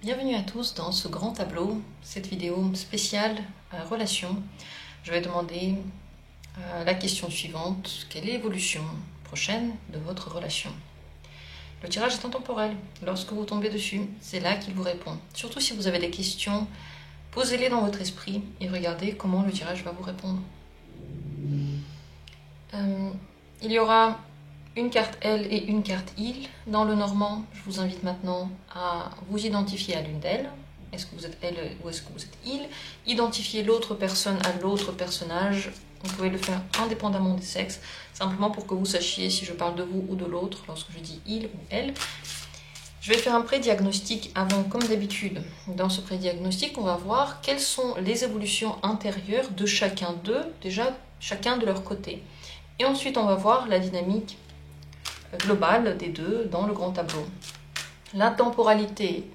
Bienvenue à tous dans ce grand tableau, cette vidéo spéciale relation. Je vais demander la question suivante: quelle est l'évolution prochaine de votre relation? Le tirage est intemporel. Lorsque vous tombez dessus, c'est là qu'il vous répond. Surtout si vous avez des questions, posez-les dans votre esprit et regardez comment le tirage va vous répondre. Il y aura une carte L et une carte il. Dans le normand, je vous invite maintenant à vous identifier à l'une d'elles. Est-ce que vous êtes elle ou est-ce que vous êtes il? Identifier l'autre personne à l'autre personnage. Vous pouvez le faire indépendamment des sexes, simplement pour que vous sachiez si je parle de vous ou de l'autre lorsque je dis il ou elle. Je vais faire un pré-diagnostic avant, comme d'habitude. Dans ce pré-diagnostic, on va voir quelles sont les évolutions intérieures de chacun d'eux, déjà chacun de leur côté. Et ensuite, on va voir la dynamique globale des deux dans le grand tableau. La temporalité,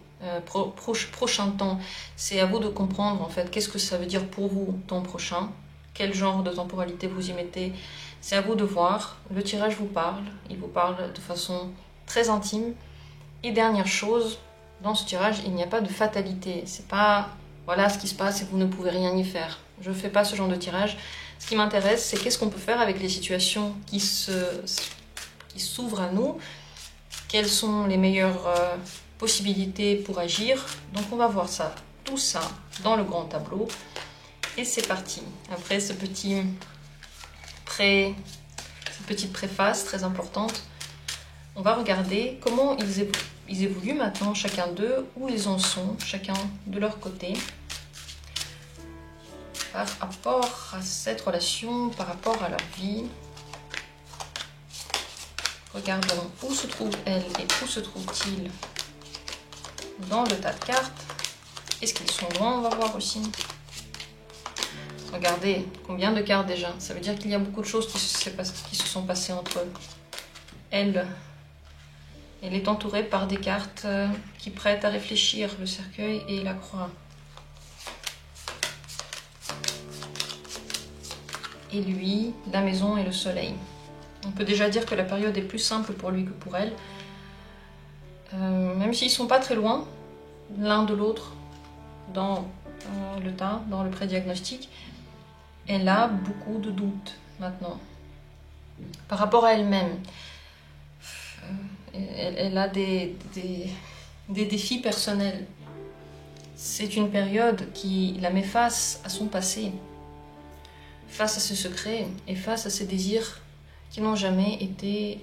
prochain temps, c'est à vous de comprendre en fait qu'est-ce que ça veut dire pour vous, temps prochain, quel genre de temporalité vous y mettez. C'est à vous de voir. Le tirage vous parle, il vous parle de façon très intime. Et dernière chose, dans ce tirage, il n'y a pas de fatalité. C'est pas voilà ce qui se passe et vous ne pouvez rien y faire. Je ne fais pas ce genre de tirage. Ce qui m'intéresse, c'est qu'est-ce qu'on peut faire avec les situations qui s'ouvrent à nous. Quelles sont les meilleures possibilités pour agir. Donc on va voir ça, tout ça dans le grand tableau. Et c'est parti. Après cette petite préface très importante, on va regarder comment ils évoluent maintenant, chacun d'eux, où ils en sont, chacun de leur côté, par rapport à cette relation, par rapport à leur vie. Regardons où se trouve elle et où se trouve-t-il dans le tas de cartes. Est-ce qu'ils sont loin? On va voir aussi. Regardez, combien de cartes déjà. Ça veut dire qu'il y a beaucoup de choses qui se sont passées entre eux. Elle est entourée par des cartes qui prêtent à réfléchir, le cercueil et la croix. Et lui, la maison et le soleil. On peut déjà dire que la période est plus simple pour lui que pour elle. Même s'ils ne sont pas très loin, l'un de l'autre, dans le tas, dans le pré-diagnostic, elle a beaucoup de doutes maintenant. Par rapport à elle-même, elle a des défis personnels. C'est une période qui la met face à son passé, face à ses secrets et face à ses désirs qui n'ont jamais été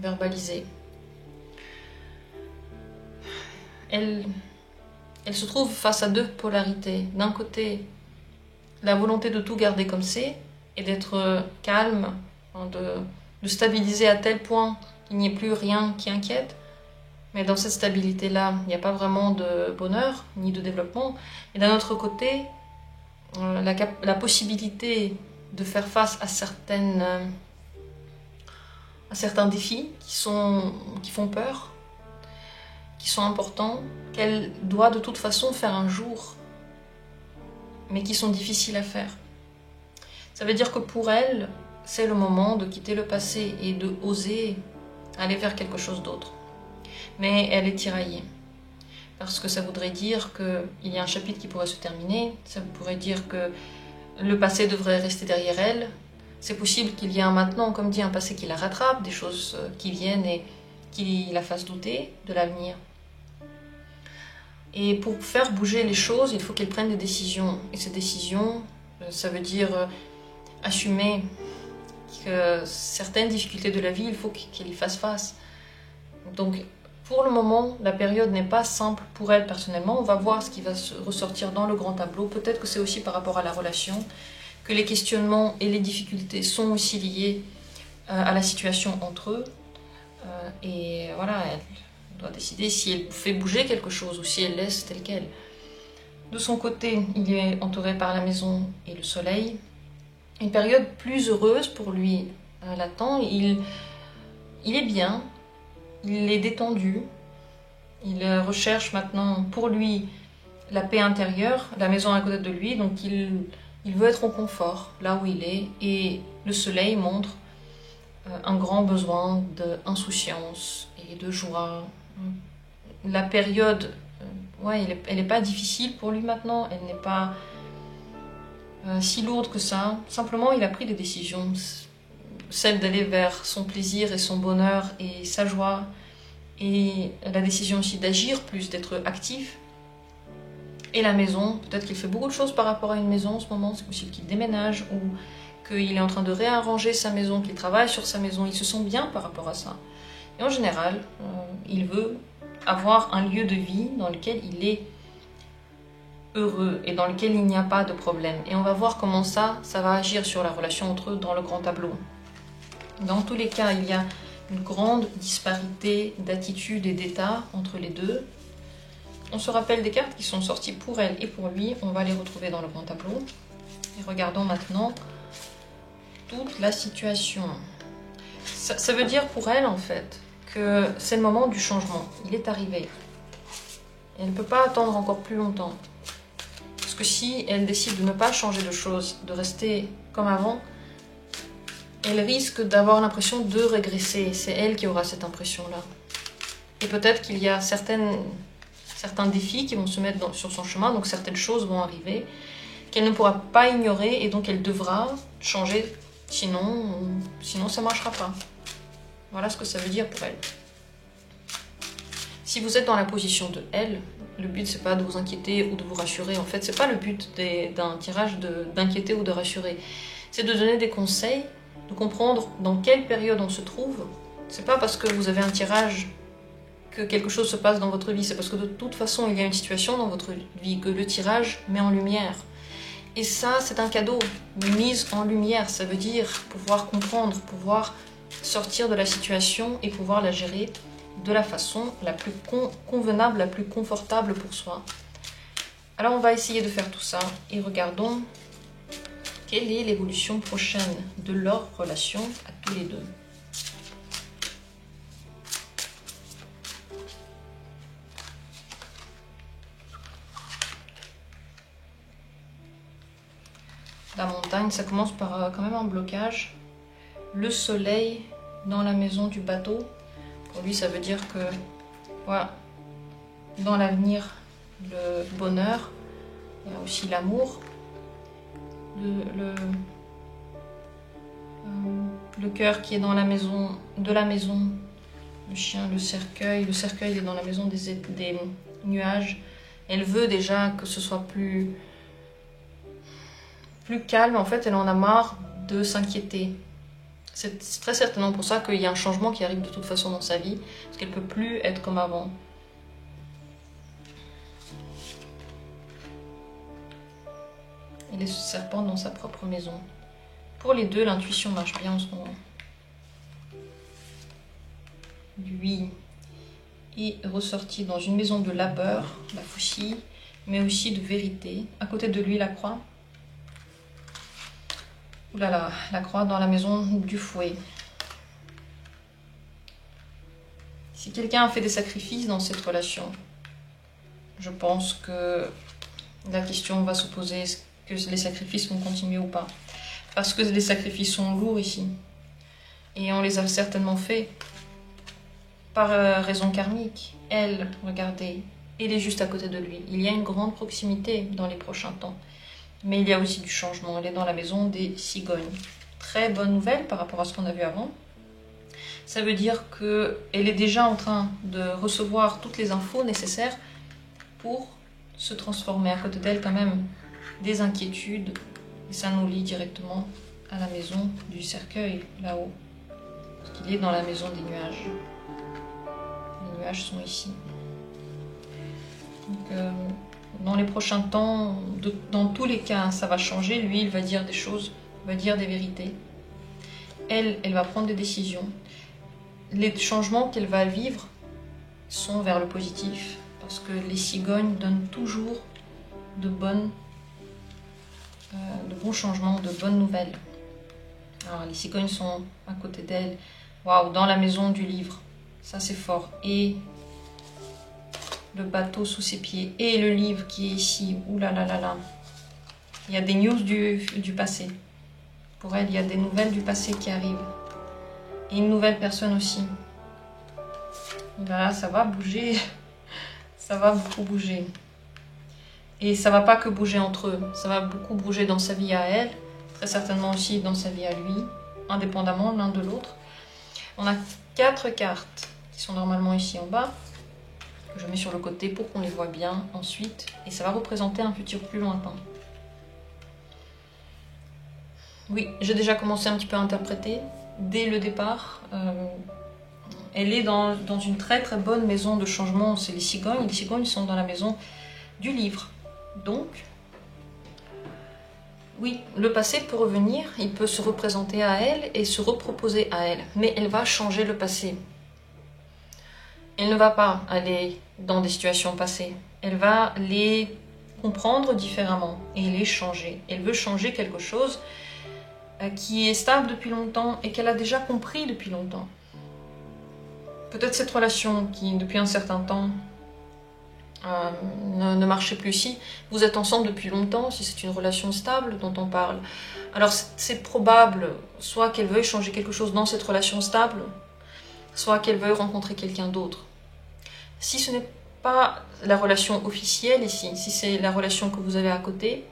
verbalisés. Elle se trouve face à deux polarités. D'un côté, la volonté de tout garder comme c'est et d'être calme, de stabiliser à tel point qu'il n'y ait plus rien qui inquiète. Mais dans cette stabilité-là, il n'y a pas vraiment de bonheur ni de développement. Et d'un autre côté, la possibilité de faire face à certains défis qui font peur, qui sont importants, qu'elle doit de toute façon faire un jour, mais qui sont difficiles à faire. Ça veut dire que pour elle, c'est le moment de quitter le passé et de oser aller vers quelque chose d'autre. Mais elle est tiraillée, parce que ça voudrait dire qu'il y a un chapitre qui pourrait se terminer, ça pourrait dire que le passé devrait rester derrière elle. C'est possible qu'il y ait un maintenant, comme dit, un passé qui la rattrape, des choses qui viennent et qui la fassent douter de l'avenir. Et pour faire bouger les choses, il faut qu'elle prenne des décisions. Et ces décisions, ça veut dire assumer que certaines difficultés de la vie, il faut qu'elle y fasse face. Donc, pour le moment, la période n'est pas simple pour elle personnellement. On va voir ce qui va se ressortir dans le grand tableau. Peut-être que c'est aussi par rapport à la relation, que les questionnements et les difficultés sont aussi liés à la situation entre eux. Et voilà, elle doit décider si elle fait bouger quelque chose ou si elle laisse tel quel. De son côté, il est entouré par la maison et le soleil. Une période plus heureuse pour lui l'attend. Il est bien, il est détendu. Il recherche maintenant pour lui la paix intérieure, la maison à côté de lui. Donc il veut être en confort là où il est. Et le soleil montre un grand besoin d'insouciance et de joie. La période ouais, elle n'est pas difficile pour lui maintenant, elle n'est pas si lourde que ça. Simplement, il a pris des décisions, celle d'aller vers son plaisir et son bonheur et sa joie, et la décision aussi d'agir plus, d'être actif. Et la maison, peut-être qu'il fait beaucoup de choses par rapport à une maison en ce moment, c'est possible qu'il déménage ou qu'il est en train de réarranger sa maison, qu'il travaille sur sa maison, il se sent bien par rapport à ça. Et en général, il veut avoir un lieu de vie dans lequel il est heureux et dans lequel il n'y a pas de problème. Et on va voir comment ça va agir sur la relation entre eux dans le grand tableau. Dans tous les cas, il y a une grande disparité d'attitude et d'état entre les deux. On se rappelle des cartes qui sont sorties pour elle et pour lui. On va les retrouver dans le grand tableau. Et regardons maintenant toute la situation. Ça veut dire pour elle, en fait, que c'est le moment du changement. Il est arrivé. Et elle ne peut pas attendre encore plus longtemps. Parce que si elle décide de ne pas changer de choses, de rester comme avant, elle risque d'avoir l'impression de régresser. C'est elle qui aura cette impression-là. Et peut-être qu'il y a certains défis qui vont se mettre sur son chemin, donc certaines choses vont arriver qu'elle ne pourra pas ignorer et donc elle devra changer, sinon ça ne marchera pas. Voilà ce que ça veut dire pour elle. Si vous êtes dans la position de elle, le but c'est pas de vous inquiéter ou de vous rassurer, en fait c'est pas le but d'un tirage d'inquiéter ou de rassurer, c'est de donner des conseils, de comprendre dans quelle période on se trouve. C'est pas parce que vous avez un tirage que quelque chose se passe dans votre vie, c'est parce que de toute façon il y a une situation dans votre vie que le tirage met en lumière. Et ça c'est un cadeau, une mise en lumière, ça veut dire pouvoir comprendre, pouvoir sortir de la situation et pouvoir la gérer de la façon la plus convenable, la plus confortable pour soi. Alors on va essayer de faire tout ça et regardons quelle est l'évolution prochaine de leur relation à tous les deux. La montagne, ça commence par quand même un blocage. Le soleil dans la maison du bateau, pour lui ça veut dire que voilà, dans l'avenir, le bonheur, il y a aussi l'amour, le cœur qui est dans la maison, le chien, le cercueil est dans la maison des nuages. Elle veut déjà que ce soit plus calme, en fait elle en a marre de s'inquiéter. C'est très certainement pour ça qu'il y a un changement qui arrive de toute façon dans sa vie, parce qu'elle ne peut plus être comme avant. Elle est serpent dans sa propre maison. Pour les deux, l'intuition marche bien en ce moment. Lui est ressorti dans une maison de labeur, la faucille, mais aussi de vérité. À côté de lui, la croix. Ouh là là, la croix dans la maison du fouet. Si quelqu'un a fait des sacrifices dans cette relation, je pense que la question va se poser, est-ce que les sacrifices vont continuer ou pas? Parce que les sacrifices sont lourds ici. Et on les a certainement faits par raison karmique. Elle, regardez, elle est juste à côté de lui. Il y a une grande proximité dans les prochains temps. Mais il y a aussi du changement. Elle est dans la maison des cigognes. Très bonne nouvelle par rapport à ce qu'on a vu avant. Ça veut dire qu'elle est déjà en train de recevoir toutes les infos nécessaires pour se transformer. À côté d'elle, quand même, des inquiétudes. Et ça nous lie directement à la maison du cercueil, là-haut. Parce qu'il est dans la maison des nuages. Les nuages sont ici. Donc, dans les prochains temps, dans tous les cas, ça va changer. Lui, il va dire des choses, il va dire des vérités. Elle va prendre des décisions. Les changements qu'elle va vivre sont vers le positif, parce que les cigognes donnent toujours de bons changements, de bonnes nouvelles. Alors, les cigognes sont à côté d'elle. Waouh, dans la maison du livre. Ça, c'est fort. Et le bateau sous ses pieds. Et le livre qui est ici. Ouh là là là là. Il y a des news du passé. Pour elle, il y a des nouvelles du passé qui arrivent. Et une nouvelle personne aussi. Là, ça va bouger. ça va beaucoup bouger. Et ça va pas que bouger entre eux, ça va beaucoup bouger dans sa vie à elle, très certainement aussi dans sa vie à lui, indépendamment l'un de l'autre. On a 4 cartes qui sont normalement ici en bas, que je mets sur le côté pour qu'on les voit bien ensuite, et ça va représenter un futur plus lointain. Oui, j'ai déjà commencé un petit peu à interpréter dès le départ. Elle est dans une très très bonne maison de changement, c'est les cigognes. Les cigognes sont dans la maison du livre. Donc, oui, le passé peut revenir, il peut se représenter à elle et se reproposer à elle. Mais elle va changer le passé. Elle ne va pas aller dans des situations passées. Elle va les comprendre différemment et les changer. Elle veut changer quelque chose qui est stable depuis longtemps et qu'elle a déjà compris depuis longtemps. Peut-être cette relation qui, depuis un certain temps, ne marchait plus. Si vous êtes ensemble depuis longtemps, si c'est une relation stable dont on parle, alors c'est probable soit qu'elle veuille changer quelque chose dans cette relation stable, soit qu'elle veuille rencontrer quelqu'un d'autre. Si ce n'est pas la relation officielle ici, si c'est la relation que vous avez à côté,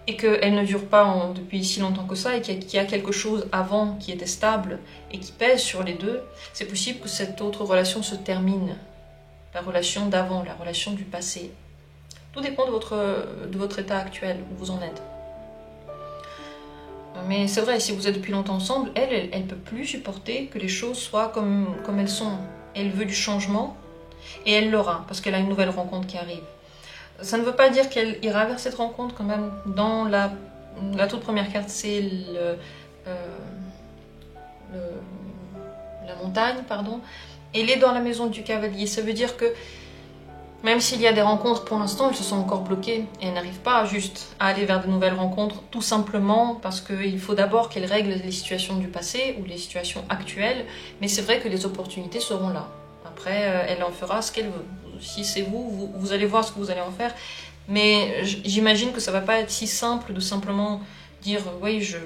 et qu'elle ne dure pas depuis si longtemps que ça, et qu'il y a quelque chose avant qui était stable et qui pèse sur les deux, c'est possible que cette autre relation se termine. La relation d'avant, la relation du passé. Tout dépend de votre état actuel, où vous en êtes. Mais c'est vrai, si vous êtes depuis longtemps ensemble, elle ne peut plus supporter que les choses soient comme elles sont. Elle veut du changement, et elle l'aura, parce qu'elle a une nouvelle rencontre qui arrive. Ça ne veut pas dire qu'elle ira vers cette rencontre quand même. Dans la toute première carte, c'est la montagne, pardon. Elle est dans la maison du cavalier. Ça veut dire que même s'il y a des rencontres pour l'instant, elles se sont encore bloquées. Et elle n'arrive pas juste à aller vers de nouvelles rencontres, tout simplement parce qu'il faut d'abord qu'elle règle les situations du passé ou les situations actuelles. Mais c'est vrai que les opportunités seront là. Après, elle en fera ce qu'elle veut. Si c'est vous allez voir ce que vous allez en faire. Mais j'imagine que ça ne va pas être si simple de simplement dire « oui, je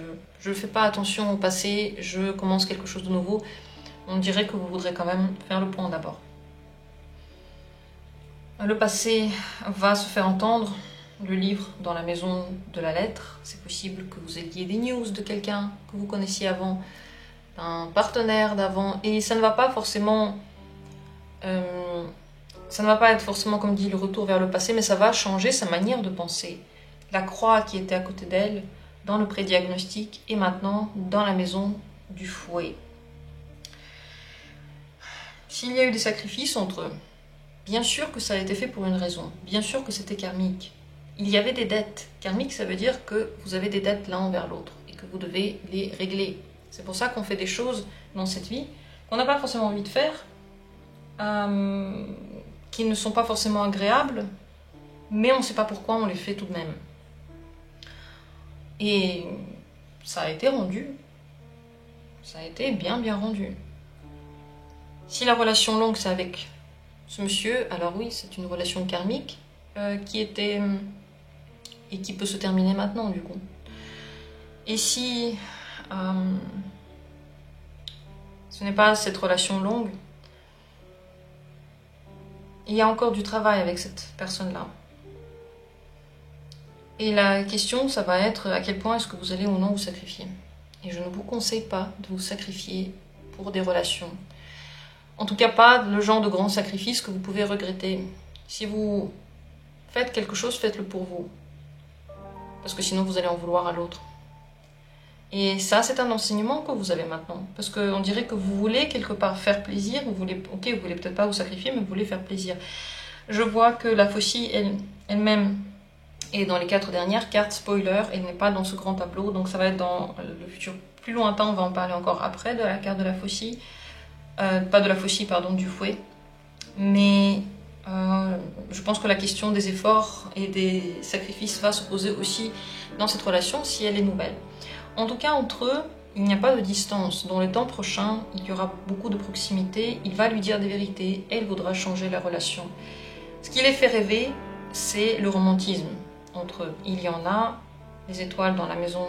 ne fais pas attention au passé, je commence quelque chose de nouveau ». On dirait que vous voudrez quand même faire le point d'abord. Le passé va se faire entendre. Le livre dans la maison de la lettre. C'est possible que vous ayez des news de quelqu'un que vous connaissiez avant, d'un partenaire d'avant. Et ça ne va pas forcément... ça ne va pas être forcément, comme dit, le retour vers le passé, mais ça va changer sa manière de penser. La croix qui était à côté d'elle, dans le prédiagnostic, et maintenant dans la maison du fouet. S'il y a eu des sacrifices entre eux, bien sûr que ça a été fait pour une raison, bien sûr que c'était karmique. Il y avait des dettes. Karmique, ça veut dire que vous avez des dettes l'un envers l'autre et que vous devez les régler. C'est pour ça qu'on fait des choses dans cette vie qu'on n'a pas forcément envie de faire, qui ne sont pas forcément agréables, mais on ne sait pas pourquoi on les fait tout de même. Et ça a été rendu. Ça a été bien rendu. Si la relation longue c'est avec ce monsieur, alors oui, c'est une relation karmique qui était et qui peut se terminer maintenant du coup. Et si ce n'est pas cette relation longue, il y a encore du travail avec cette personne-là. Et la question, ça va être à quel point est-ce que vous allez ou non vous sacrifier. Et je ne vous conseille pas de vous sacrifier pour des relations. En tout cas, pas le genre de grand sacrifice que vous pouvez regretter. Si vous faites quelque chose, faites-le pour vous. Parce que sinon, vous allez en vouloir à l'autre. Et ça, c'est un enseignement que vous avez maintenant. Parce qu'on dirait que vous voulez quelque part faire plaisir. Vous voulez peut-être pas vous sacrifier, mais vous voulez faire plaisir. Je vois que la faucille elle-même est dans les 4 dernières cartes. Spoiler, elle n'est pas dans ce grand tableau. Donc ça va être dans le futur plus lointain. On va en parler encore après de la carte de la faucille. Pas de la faucille, pardon, du fouet. Mais je pense que la question des efforts et des sacrifices va se poser aussi dans cette relation si elle est nouvelle. En tout cas, entre eux, il n'y a pas de distance. Dans le temps prochain, il y aura beaucoup de proximité. Il va lui dire des vérités. Elle voudra changer la relation. Ce qui les fait rêver, c'est le romantisme entre eux. Il y en a, les étoiles dans la maison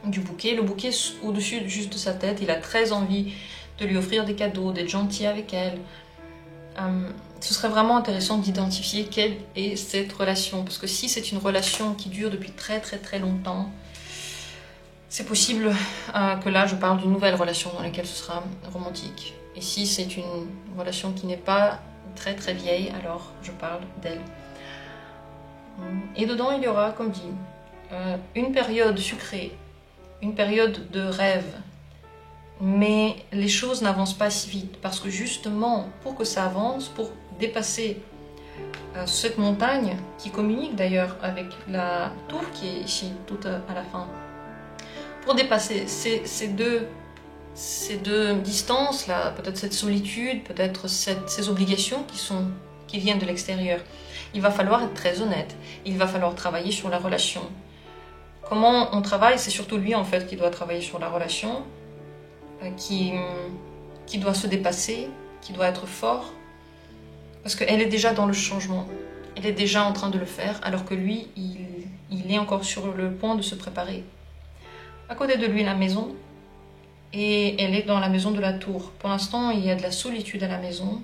du bouquet. Le bouquet au-dessus juste de sa tête. Il a très envie de lui offrir des cadeaux, d'être gentil avec elle. ce serait vraiment intéressant d'identifier quelle est cette relation. Parce que si c'est une relation qui dure depuis très très très longtemps, c'est possible que là je parle d'une nouvelle relation dans laquelle ce sera romantique. Et si c'est une relation qui n'est pas très très vieille, alors je parle d'elle. Et dedans il y aura, comme dit, une période sucrée, une période de rêve. Mais les choses n'avancent pas si vite. Parce que justement, pour que ça avance, pour dépasser cette montagne, qui communique d'ailleurs avec la tour qui est ici, tout à la fin, pour dépasser ces deux distances-là, peut-être cette solitude, peut-être ces obligations qui viennent de l'extérieur, il va falloir être très honnête. Il va falloir travailler sur la relation. Comment on travaille? C'est surtout lui en fait qui doit travailler sur la relation, qui doit se dépasser, qui doit être fort, parce qu'elle est déjà dans le changement. Elle est déjà en train de le faire, alors que lui, il est encore sur le point de se préparer. À côté de lui, la maison, et elle est dans la maison de la tour. Pour l'instant, il y a de la solitude à la maison.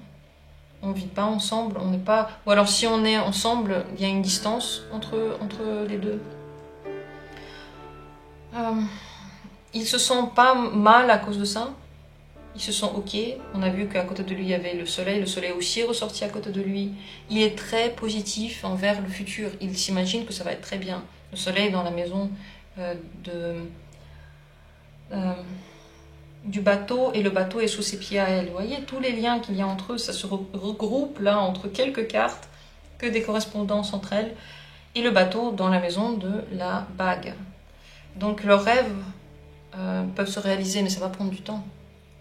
On ne vit pas ensemble, on n'est pas... Ou alors si on est ensemble, il y a une distance entre les deux. Ils se sentent pas mal à cause de ça. Ils se sentent ok. On a vu qu'à côté de lui, il y avait le soleil. Le soleil aussi est ressorti à côté de lui. Il est très positif envers le futur. Il s'imagine que ça va être très bien. Le soleil est dans la maison du bateau, et le bateau est sous ses pieds à elle. Vous voyez, tous les liens qu'il y a entre eux, ça se regroupe là entre quelques cartes, que des correspondances entre elles, et le bateau dans la maison de la bague. Donc leurs rêves peuvent se réaliser, mais ça va prendre du temps.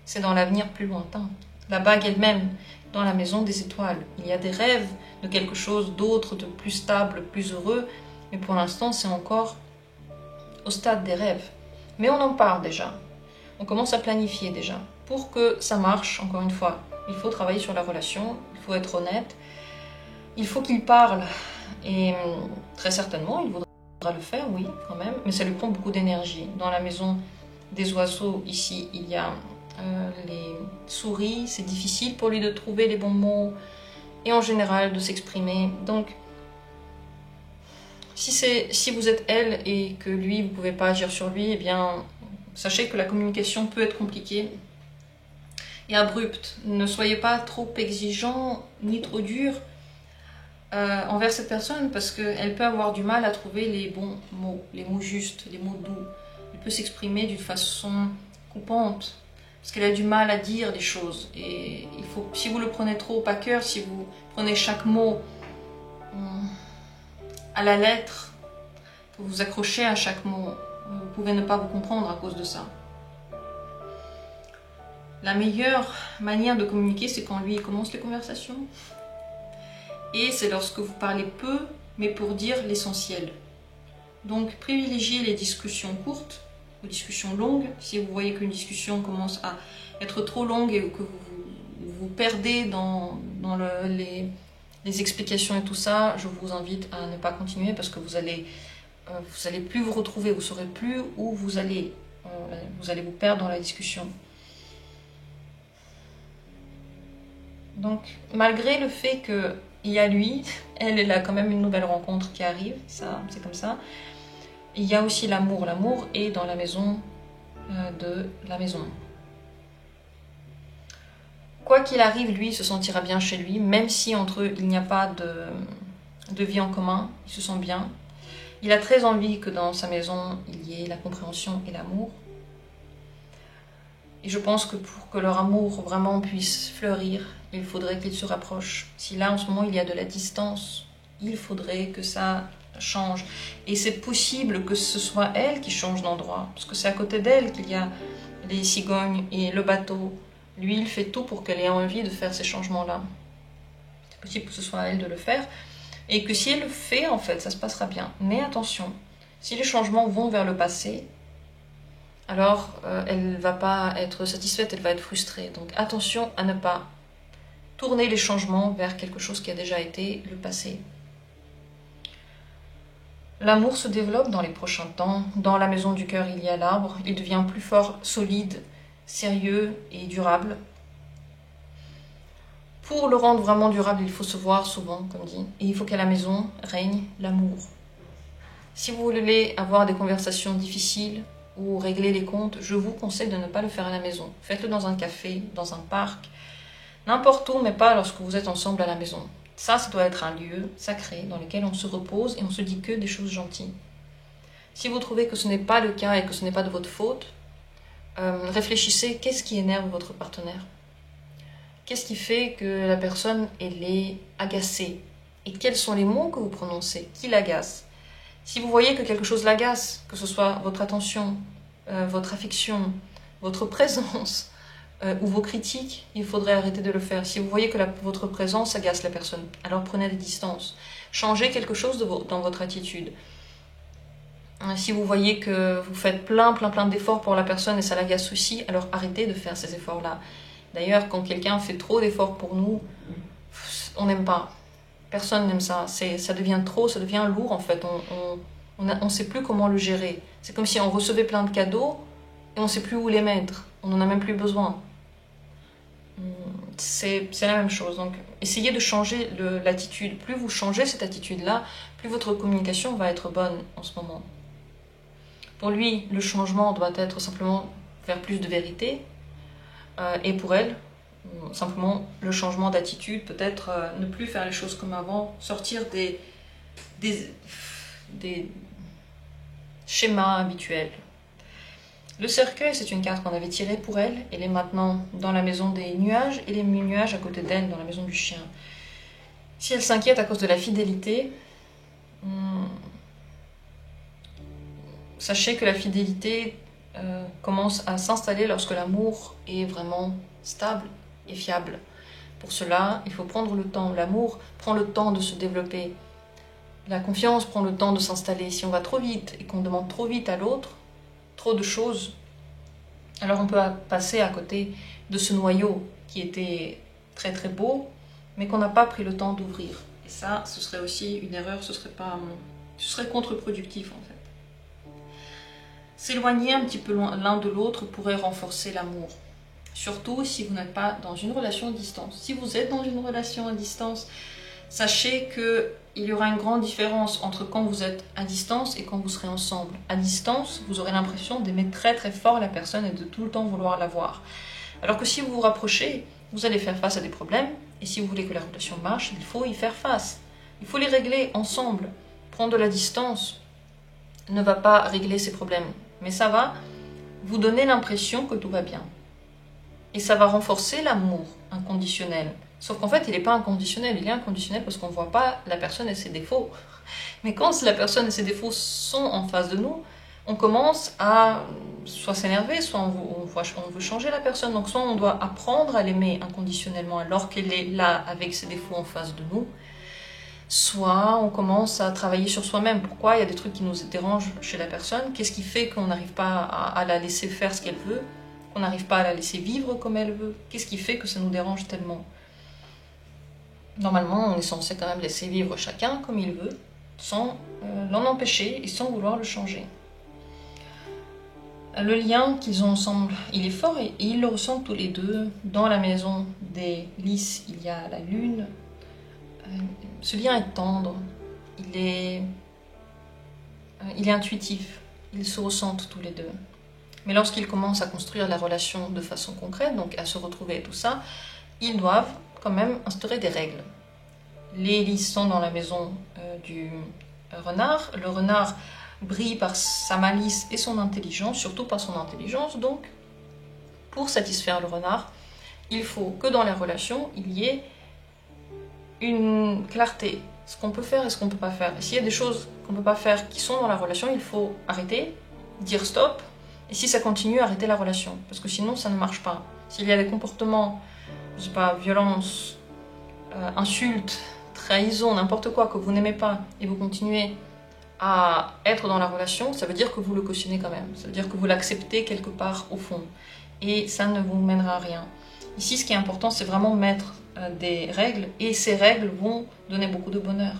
C'est dans l'avenir plus lointain. La bague elle-même, dans la maison des étoiles. Il y a des rêves de quelque chose d'autre, de plus stable, plus heureux, mais pour l'instant c'est encore au stade des rêves. Mais on en parle déjà. On commence à planifier déjà. Pour que ça marche, encore une fois, il faut travailler sur la relation, il faut être honnête, il faut qu'il parle. Et très certainement, il voudra le faire, oui, quand même, mais ça lui prend beaucoup d'énergie. Dans la maison des oiseaux, ici, il y a les souris, c'est difficile pour lui de trouver les bons mots, et en général de s'exprimer. Donc, si vous êtes elle et que lui, vous ne pouvez pas agir sur lui, eh bien, sachez que la communication peut être compliquée et abrupte. Ne soyez pas trop exigeant ni trop dur envers cette personne, parce qu'elle peut avoir du mal à trouver les bons mots, les mots justes, les mots doux. Elle peut s'exprimer d'une façon coupante, parce qu'elle a du mal à dire les choses. Et il faut, si vous le prenez trop à cœur, si vous prenez chaque mot à la lettre, que vous accrochez à chaque mot, vous pouvez ne pas vous comprendre à cause de ça. La meilleure manière de communiquer, c'est quand lui commence les conversations. Et c'est lorsque vous parlez peu, mais pour dire l'essentiel. Donc privilégiez les discussions courtes aux discussions longues. Si vous voyez qu'une discussion commence à être trop longue et que vous vous perdez dans les explications et tout ça, je vous invite à ne pas continuer, parce que vous allez plus vous retrouver, vous saurez plus où vous allez vous perdre dans la discussion. Donc, malgré le fait qu'il y a lui, elle a quand même une nouvelle rencontre qui arrive, ça, c'est comme ça. Il y a aussi l'amour. L'amour est dans la maison de la maison. Quoi qu'il arrive, lui, il se sentira bien chez lui, même si entre eux, il n'y a pas de vie en commun, il se sent bien. Il a très envie que dans sa maison, il y ait la compréhension et l'amour. Et je pense que pour que leur amour vraiment puisse fleurir, il faudrait qu'ils se rapprochent. Si là, en ce moment, il y a de la distance, il faudrait que ça change. Et c'est possible que ce soit elle qui change d'endroit, parce que c'est à côté d'elle qu'il y a les cigognes et le bateau. Lui, il fait tout pour qu'elle ait envie de faire ces changements-là. C'est possible que ce soit à elle de le faire. Et que si elle le fait, en fait, ça se passera bien. Mais attention, si les changements vont vers le passé, alors elle ne va pas être satisfaite, elle va être frustrée. Donc attention à ne pas tourner les changements vers quelque chose qui a déjà été le passé. L'amour se développe dans les prochains temps. Dans la maison du cœur, il y a l'arbre. Il devient plus fort, solide, sérieux et durable. Pour le rendre vraiment durable, il faut se voir souvent, comme dit. Et il faut qu'à la maison règne l'amour. Si vous voulez avoir des conversations difficiles ou régler les comptes, je vous conseille de ne pas le faire à la maison. Faites-le dans un café, dans un parc, n'importe où, mais pas lorsque vous êtes ensemble à la maison. Ça doit être un lieu sacré dans lequel on se repose et on se dit que des choses gentilles. Si vous trouvez que ce n'est pas le cas et que ce n'est pas de votre faute, réfléchissez, qu'est-ce qui énerve votre partenaire? Qu'est-ce qui fait que la personne elle est agacée? Et quels sont les mots que vous prononcez qui l'agacent? Si vous voyez que quelque chose l'agace, que ce soit votre attention, votre affection, votre présence ou vos critiques, il faudrait arrêter de le faire. Si vous voyez que votre présence agace la personne, alors prenez des distances. Changez quelque chose dans votre attitude. Si vous voyez que vous faites plein d'efforts pour la personne et ça l'agace aussi, alors arrêtez de faire ces efforts-là. D'ailleurs, quand quelqu'un fait trop d'efforts pour nous, on n'aime pas. Personne n'aime ça. Ça devient trop, ça devient lourd en fait. On ne sait plus comment le gérer. C'est comme si on recevait plein de cadeaux et on ne sait plus où les mettre. On n'en a même plus besoin. C'est la même chose. Donc, essayez de changer l'attitude. Plus vous changez cette attitude-là, plus votre communication va être bonne en ce moment. Pour lui, le changement doit être simplement vers plus de vérité. Et pour elle, simplement le changement d'attitude, peut-être ne plus faire les choses comme avant, sortir des schémas habituels. Le cercueil, c'est une carte qu'on avait tirée pour elle. Elle est maintenant dans la maison des nuages et les nuages à côté d'elle, dans la maison du chien. Si elle s'inquiète à cause de la fidélité, sachez que la fidélité commence à s'installer lorsque l'amour est vraiment stable et fiable. Pour cela, il faut prendre le temps. L'amour prend le temps de se développer. La confiance prend le temps de s'installer. Si on va trop vite et qu'on demande trop vite à l'autre, trop de choses, alors on peut passer à côté de ce noyau qui était très beau, mais qu'on n'a pas pris le temps d'ouvrir. Et ça, ce serait aussi une erreur, ce serait contre-productif en fait. S'éloigner un petit peu l'un de l'autre pourrait renforcer l'amour. Surtout si vous n'êtes pas dans une relation à distance. Si vous êtes dans une relation à distance, sachez qu'il y aura une grande différence entre quand vous êtes à distance et quand vous serez ensemble. À distance, vous aurez l'impression d'aimer très fort la personne et de tout le temps vouloir la voir. Alors que si vous vous rapprochez, vous allez faire face à des problèmes. Et si vous voulez que la relation marche, il faut y faire face. Il faut les régler ensemble. Prendre de la distance ne va pas régler ces problèmes. Mais ça va vous donner l'impression que tout va bien. Et ça va renforcer l'amour inconditionnel. Sauf qu'en fait, il n'est pas inconditionnel. Il est inconditionnel parce qu'on ne voit pas la personne et ses défauts. Mais quand la personne et ses défauts sont en face de nous, on commence à soit s'énerver, soit on veut changer la personne. Donc soit on doit apprendre à l'aimer inconditionnellement alors qu'elle est là avec ses défauts en face de nous, soit on commence à travailler sur soi-même. Pourquoi il y a des trucs qui nous dérangent chez la personne? Qu'est-ce qui fait qu'on n'arrive pas à la laisser faire ce qu'elle veut? Qu'on n'arrive pas à la laisser vivre comme elle veut? Qu'est-ce qui fait que ça nous dérange tellement? Normalement, on est censé quand même laisser vivre chacun comme il veut, sans l'en empêcher et sans vouloir le changer. Le lien qu'ils ont ensemble, il est fort et ils le ressentent tous les deux. Dans la maison des lys, il y a la lune. Ce lien est tendre, il est intuitif, ils se ressentent tous les deux. Mais lorsqu'ils commencent à construire la relation de façon concrète, donc à se retrouver et tout ça, ils doivent quand même instaurer des règles. Les lys sont dans la maison du renard. Le renard brille par sa malice et son intelligence, surtout par son intelligence. Donc, pour satisfaire le renard, il faut que dans les relations, il y ait une clarté, ce qu'on peut faire et ce qu'on ne peut pas faire. Et s'il y a des choses qu'on ne peut pas faire qui sont dans la relation, il faut arrêter, dire stop, et si ça continue, arrêter la relation, parce que sinon ça ne marche pas. S'il y a des comportements, je sais pas, violence, insultes, trahison, n'importe quoi que vous n'aimez pas, et vous continuez à être dans la relation, ça veut dire que vous le cautionnez quand même, ça veut dire que vous l'acceptez quelque part au fond, et ça ne vous mènera à rien. Ici, ce qui est important, c'est vraiment mettre des règles, et ces règles vont donner beaucoup de bonheur.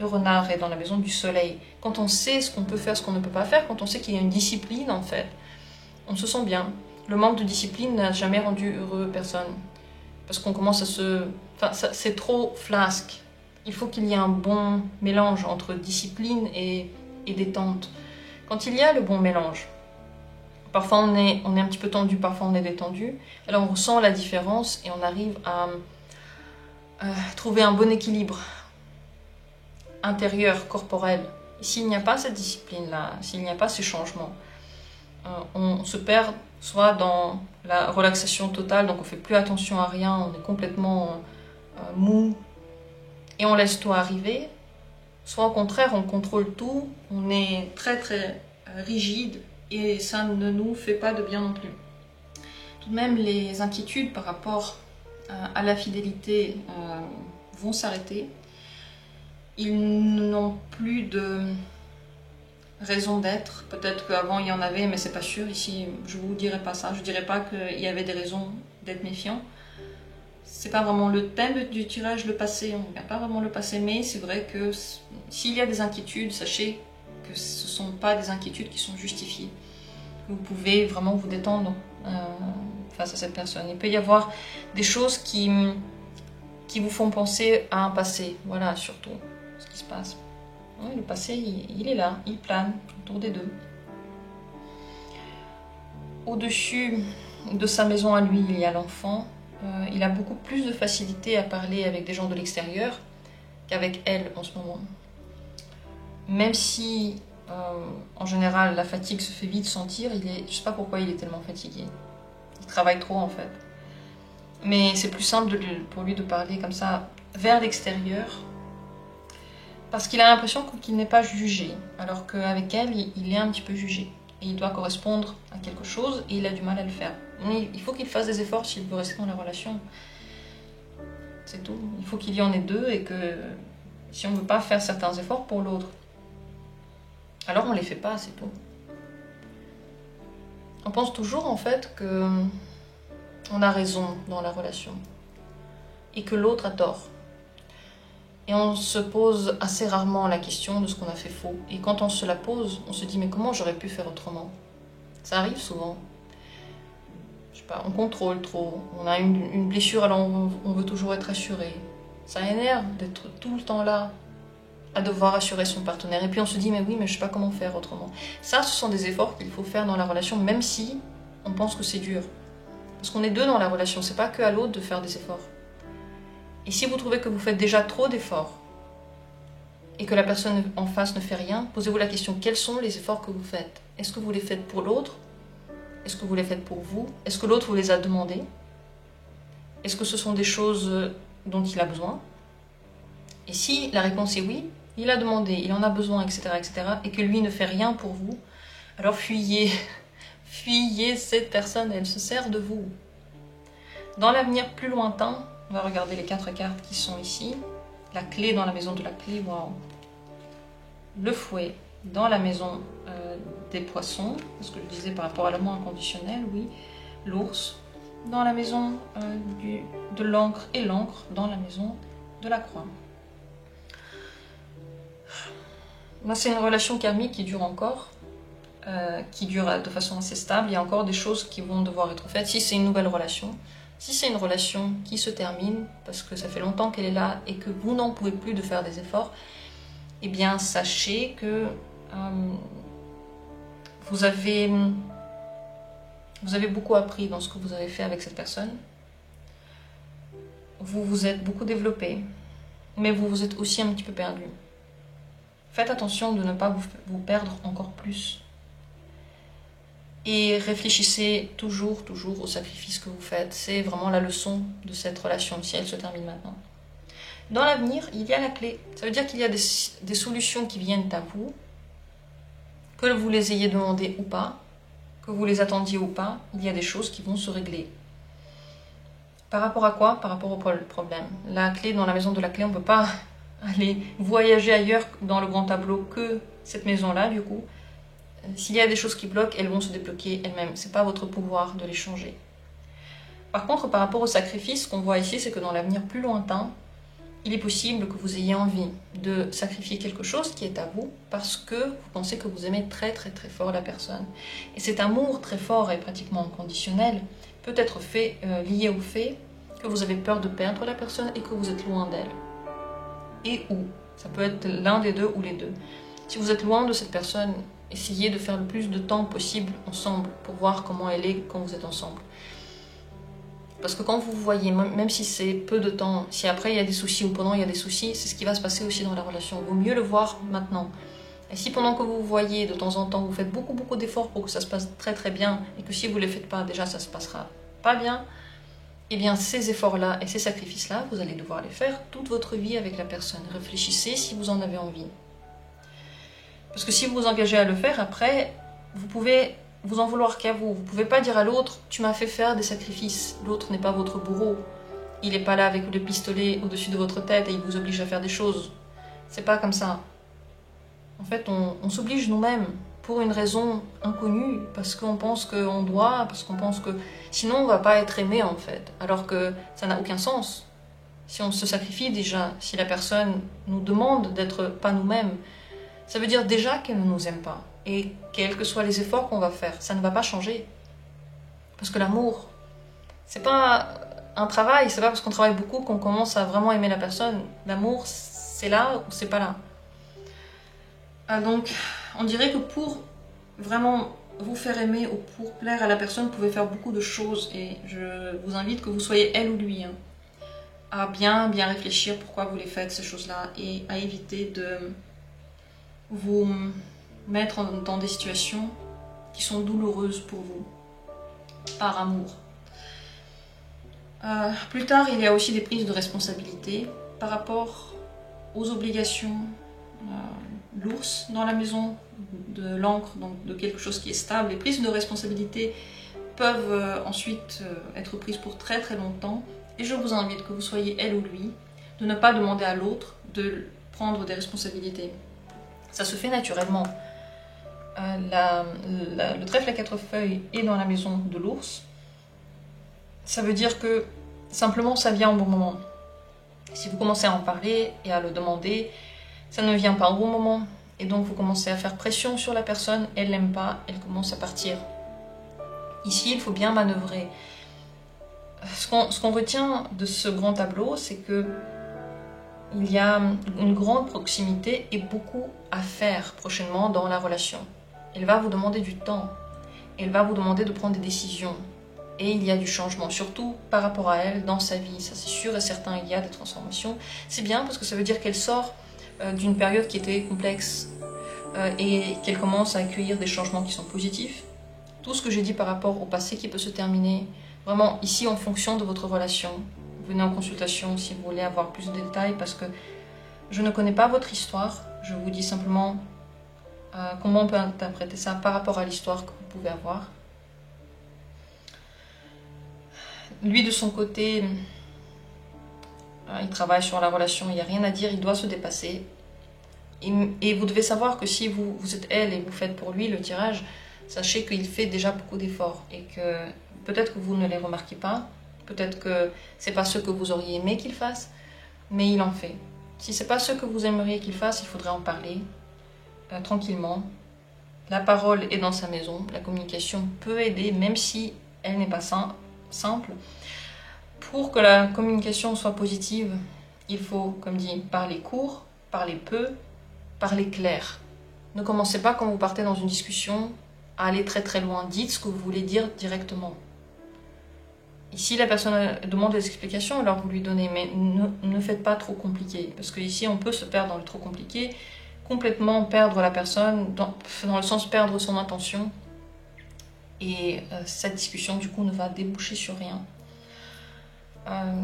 Le renard est dans la maison du soleil. Quand on sait ce qu'on peut faire, ce qu'on ne peut pas faire, quand on sait qu'il y a une discipline, en fait, on se sent bien. Le manque de discipline n'a jamais rendu heureux personne. Parce qu'on commence à se Enfin, c'est trop flasque. Il faut qu'il y ait un bon mélange entre discipline et détente. Quand il y a le bon mélange, parfois on est un petit peu tendu, parfois on est détendu, alors on ressent la différence et on arrive à trouver un bon équilibre intérieur, corporel. Et s'il n'y a pas cette discipline-là, s'il n'y a pas ces changements, on se perd soit dans la relaxation totale, donc on ne fait plus attention à rien, on est complètement mou et on laisse tout arriver, soit au contraire on contrôle tout, on est très très rigide et ça ne nous fait pas de bien non plus. Tout de même, les inquiétudes par rapport à la fidélité vont s'arrêter. Ils n'ont plus de raison d'être. Peut-être qu'avant il y en avait, mais c'est pas sûr. Ici, je vous dirai pas ça. Je dirais pas qu'il y avait des raisons d'être méfiant. C'est pas vraiment le thème du tirage, le passé. On ne regarde pas vraiment le passé, mais c'est vrai que s'il y a des inquiétudes, sachez que ce ne sont pas des inquiétudes qui sont justifiées. Vous pouvez vraiment vous détendre face à cette personne. Il peut y avoir des choses qui vous font penser à un passé. Voilà, surtout ce qui se passe. Oui, le passé, il est là, il plane autour des deux. Au-dessus de sa maison à lui, il y a l'enfant. Il a beaucoup plus de facilité à parler avec des gens de l'extérieur qu'avec elle en ce moment. Même si, en général, la fatigue se fait vite sentir, je ne sais pas pourquoi il est tellement fatigué. Il travaille trop en fait. Mais c'est plus simple pour lui de parler comme ça vers l'extérieur parce qu'il a l'impression qu'il n'est pas jugé, alors qu'avec elle, il est un petit peu jugé. Et il doit correspondre à quelque chose et il a du mal à le faire. Mais il faut qu'il fasse des efforts s'il veut rester dans la relation. C'est tout. Il faut qu'il y en ait deux et que si on ne veut pas faire certains efforts pour l'autre, alors on ne les fait pas, c'est tout. On pense toujours en fait que on a raison dans la relation et que l'autre a tort. Et on se pose assez rarement la question de ce qu'on a fait faux. Et quand on se la pose, on se dit mais comment j'aurais pu faire autrement? Ça arrive souvent. Je sais pas, on contrôle trop, on a une blessure alors on veut toujours être assuré. Ça énerve d'être tout le temps là à devoir assurer son partenaire. Et puis on se dit mais oui mais je sais pas comment faire autrement. Ça ce sont des efforts qu'il faut faire dans la relation même si on pense que c'est dur. Parce qu'on est deux dans la relation, c'est pas que à l'autre de faire des efforts. Et si vous trouvez que vous faites déjà trop d'efforts et que la personne en face ne fait rien, posez-vous la question, quels sont les efforts que vous faites? Est-ce que vous les faites pour l'autre? Est-ce que vous les faites pour vous? Est-ce que l'autre vous les a demandés? Est-ce que ce sont des choses dont il a besoin? Et si la réponse est oui, il a demandé, il en a besoin, etc., et que lui ne fait rien pour vous, alors fuyez. Fuyez cette personne, elle se sert de vous. Dans l'avenir plus lointain, on va regarder les 4 cartes qui sont ici. La clé dans la maison de la clé, waouh. Le fouet dans la maison des poissons, ce que je disais par rapport à l'amour inconditionnel, oui. L'ours dans la maison de l'encre et l'encre dans la maison de la croix. Là, c'est une relation karmique qui dure encore, qui dure de façon assez stable. Il y a encore des choses qui vont devoir être faites. Si c'est une nouvelle relation, si c'est une relation qui se termine, parce que ça fait longtemps qu'elle est là et que vous n'en pouvez plus de faire des efforts, eh bien sachez que vous avez beaucoup appris dans ce que vous avez fait avec cette personne. Vous vous êtes beaucoup développé, mais vous vous êtes aussi un petit peu perdu. Faites attention de ne pas vous perdre encore plus. Et réfléchissez toujours au sacrifice que vous faites. C'est vraiment la leçon de cette relation, si elle se termine maintenant. Dans l'avenir, il y a la clé. Ça veut dire qu'il y a des solutions qui viennent à vous, que vous les ayez demandées ou pas, que vous les attendiez ou pas, il y a des choses qui vont se régler. Par rapport à quoi? Par rapport au problème. La clé, dans la maison de la clé, on ne peut pas aller voyager ailleurs dans le grand tableau que cette maison-là, du coup. S'il y a des choses qui bloquent, elles vont se débloquer elles-mêmes. Ce n'est pas votre pouvoir de les changer. Par contre, par rapport au sacrifice, ce qu'on voit ici, c'est que dans l'avenir plus lointain, il est possible que vous ayez envie de sacrifier quelque chose qui est à vous parce que vous pensez que vous aimez très fort la personne. Et cet amour très fort et pratiquement inconditionnel peut être lié au fait que vous avez peur de perdre la personne et que vous êtes loin d'elle. Et où. Ça peut être l'un des deux ou les deux. Si vous êtes loin de cette personne, essayez de faire le plus de temps possible ensemble pour voir comment elle est quand vous êtes ensemble. Parce que quand vous vous voyez, même si c'est peu de temps, si après il y a des soucis ou pendant il y a des soucis, c'est ce qui va se passer aussi dans la relation. Il vaut mieux le voir maintenant. Et si pendant que vous vous voyez de temps en temps, vous faites beaucoup d'efforts pour que ça se passe très bien, et que si vous ne les faites pas, déjà ça se passera pas bien, eh bien ces efforts-là et ces sacrifices-là, vous allez devoir les faire toute votre vie avec la personne. Réfléchissez si vous en avez envie. Parce que si vous vous engagez à le faire, après, vous pouvez vous en vouloir qu'à vous. Vous ne pouvez pas dire à l'autre, tu m'as fait faire des sacrifices. L'autre n'est pas votre bourreau. Il n'est pas là avec le pistolet au-dessus de votre tête et il vous oblige à faire des choses. C'est pas comme ça. En fait, on s'oblige nous-mêmes pour une raison inconnue, parce qu'on pense qu'on doit, parce qu'on pense que sinon on ne va pas être aimé en fait, alors que ça n'a aucun sens. Si on se sacrifie déjà, si la personne nous demande d'être pas nous-mêmes, ça veut dire déjà qu'elle ne nous aime pas. Et quels que soient les efforts qu'on va faire, ça ne va pas changer. Parce que l'amour, c'est pas un travail, c'est pas parce qu'on travaille beaucoup qu'on commence à vraiment aimer la personne. L'amour, c'est là ou c'est pas là. Donc, on dirait que pour vraiment vous faire aimer ou pour plaire à la personne, vous pouvez faire beaucoup de choses. Et je vous invite, que vous soyez elle ou lui, à bien réfléchir pourquoi vous les faites, ces choses-là, et à éviter de vous mettre dans des situations qui sont douloureuses pour vous, par amour. Plus tard, il y a aussi des prises de responsabilité par rapport aux obligations. L'ours dans la maison, de l'encre, donc de quelque chose qui est stable. Les prises de responsabilité peuvent ensuite être prises pour très longtemps. Et je vous invite, que vous soyez elle ou lui, de ne pas demander à l'autre de prendre des responsabilités. Ça se fait naturellement. Le trèfle à 4 feuilles est dans la maison de l'ours. Ça veut dire que simplement ça vient au bon moment. Si vous commencez à en parler et à le demander, ça ne vient pas au bon moment. Et donc vous commencez à faire pression sur la personne, elle l'aime pas, elle commence à partir. Ici, il faut bien manœuvrer. Ce qu'on retient de ce grand tableau, c'est que il y a une grande proximité et beaucoup à faire prochainement dans la relation. Elle va vous demander du temps. Elle va vous demander de prendre des décisions. Et il y a du changement, surtout par rapport à elle, dans sa vie. Ça, c'est sûr et certain, il y a des transformations. C'est bien parce que ça veut dire qu'elle sort d'une période qui était complexe et qu'elle commence à accueillir des changements qui sont positifs. Tout ce que j'ai dit par rapport au passé qui peut se terminer, vraiment ici en fonction de votre relation. Venez en consultation si vous voulez avoir plus de détails, parce que je ne connais pas votre histoire. Je vous dis simplement comment on peut interpréter ça par rapport à l'histoire que vous pouvez avoir. Lui, de son côté, il travaille sur la relation, il n'y a rien à dire, il doit se dépasser. Et vous devez savoir que si vous êtes elle et vous faites pour lui le tirage, sachez qu'il fait déjà beaucoup d'efforts et que peut-être que vous ne les remarquez pas, peut-être que c'est pas ce que vous auriez aimé qu'il fasse, mais il en fait. Si c'est pas ce que vous aimeriez qu'il fasse, il faudrait en parler tranquillement. La parole est dans sa maison, la communication peut aider, même si elle n'est pas simple. Pour que la communication soit positive, il faut, comme dit, parler court, parler peu, parler clair. Ne commencez pas quand vous partez dans une discussion à aller très loin. Dites ce que vous voulez dire directement. Et si la personne demande des explications, alors vous lui donnez, mais ne faites pas trop compliqué. Parce que ici, on peut se perdre dans le trop compliqué, complètement perdre la personne, dans le sens perdre son intention. Et cette discussion, du coup, ne va déboucher sur rien.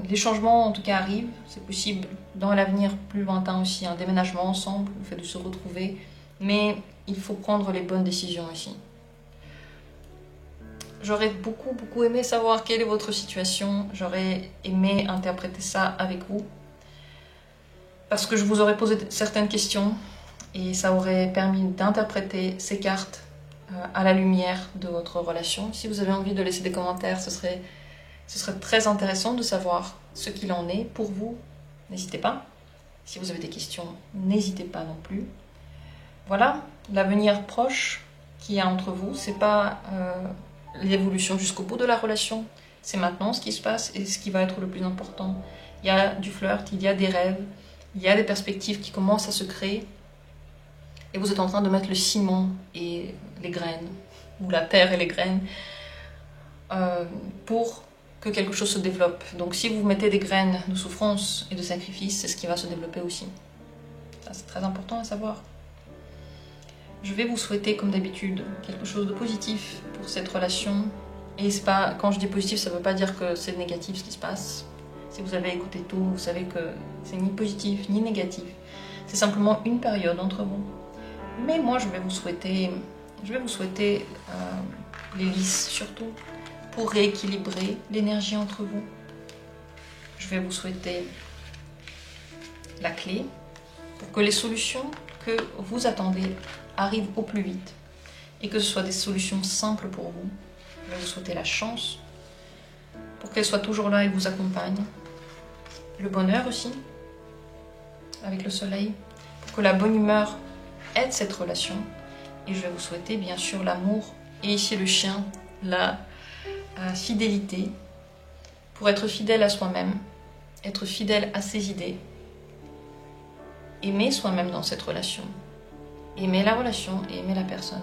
Les changements, en tout cas, arrivent. C'est possible dans l'avenir plus lointain aussi, un déménagement ensemble, le fait de se retrouver. Mais il faut prendre les bonnes décisions ici. J'aurais beaucoup aimé savoir quelle est votre situation. J'aurais aimé interpréter ça avec vous. Parce que je vous aurais posé certaines questions. Et ça aurait permis d'interpréter ces cartes à la lumière de votre relation. Si vous avez envie de laisser des commentaires, ce serait très intéressant de savoir ce qu'il en est pour vous. N'hésitez pas. Si vous avez des questions, n'hésitez pas non plus. Voilà, l'avenir proche qu'il y a entre vous, c'est pas l'évolution jusqu'au bout de la relation. C'est maintenant ce qui se passe et ce qui va être le plus important. Il y a du flirt, il y a des rêves, il y a des perspectives qui commencent à se créer. Et vous êtes en train de mettre le ciment et les graines, ou la terre et les graines, pour que quelque chose se développe. Donc si vous mettez des graines de souffrance et de sacrifice, c'est ce qui va se développer aussi. Ça, c'est très important à savoir. Je vais vous souhaiter, comme d'habitude, quelque chose de positif pour cette relation. Et c'est pas, quand je dis positif, ça ne veut pas dire que c'est négatif ce qui se passe. Si vous avez écouté tout, vous savez que c'est ni positif ni négatif. C'est simplement une période entre vous. Mais moi, je vais vous souhaiter l'hélice surtout, pour rééquilibrer l'énergie entre vous. Je vais vous souhaiter la clé pour que les solutions que vous attendez arrivent au plus vite et que ce soit des solutions simples pour vous. Je vais vous souhaiter la chance pour qu'elle soit toujours là et vous accompagne. Le bonheur aussi, avec le soleil, pour que la bonne humeur aide cette relation. Et je vais vous souhaiter bien sûr l'amour et ici le chien, la fidélité, pour être fidèle à soi-même, être fidèle à ses idées, aimer soi-même dans cette relation, aimer la relation et aimer la personne.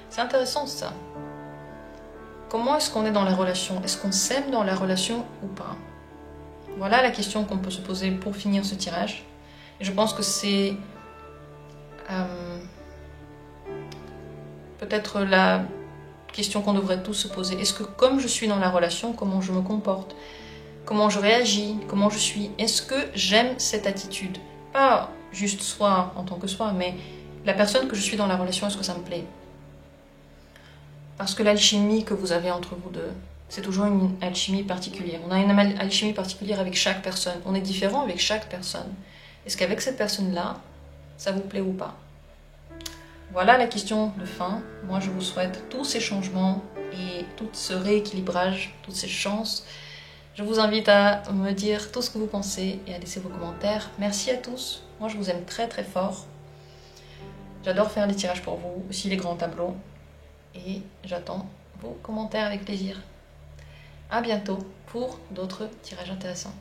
C'est intéressant ça. Comment est-ce qu'on est dans la relation? Est-ce qu'on s'aime dans la relation ou pas? Voilà la question qu'on peut se poser pour finir ce tirage. Et je pense que c'est peut-être la question qu'on devrait tous se poser. Est-ce que comme je suis dans la relation, comment je me comporte? Comment je réagis? Comment je suis? Est-ce que j'aime cette attitude? Pas juste soi en tant que soi, mais la personne que je suis dans la relation, est-ce que ça me plaît? Parce que l'alchimie que vous avez entre vous deux, c'est toujours une alchimie particulière. On a une alchimie particulière avec chaque personne. On est différent avec chaque personne. Est-ce qu'avec cette personne-là, ça vous plaît ou pas? Voilà la question de fin. Moi, je vous souhaite tous ces changements et tout ce rééquilibrage, toutes ces chances. Je vous invite à me dire tout ce que vous pensez et à laisser vos commentaires. Merci à tous. Moi, je vous aime très très fort. J'adore faire les tirages pour vous, aussi les grands tableaux. Et j'attends vos commentaires avec plaisir. À bientôt pour d'autres tirages intéressants.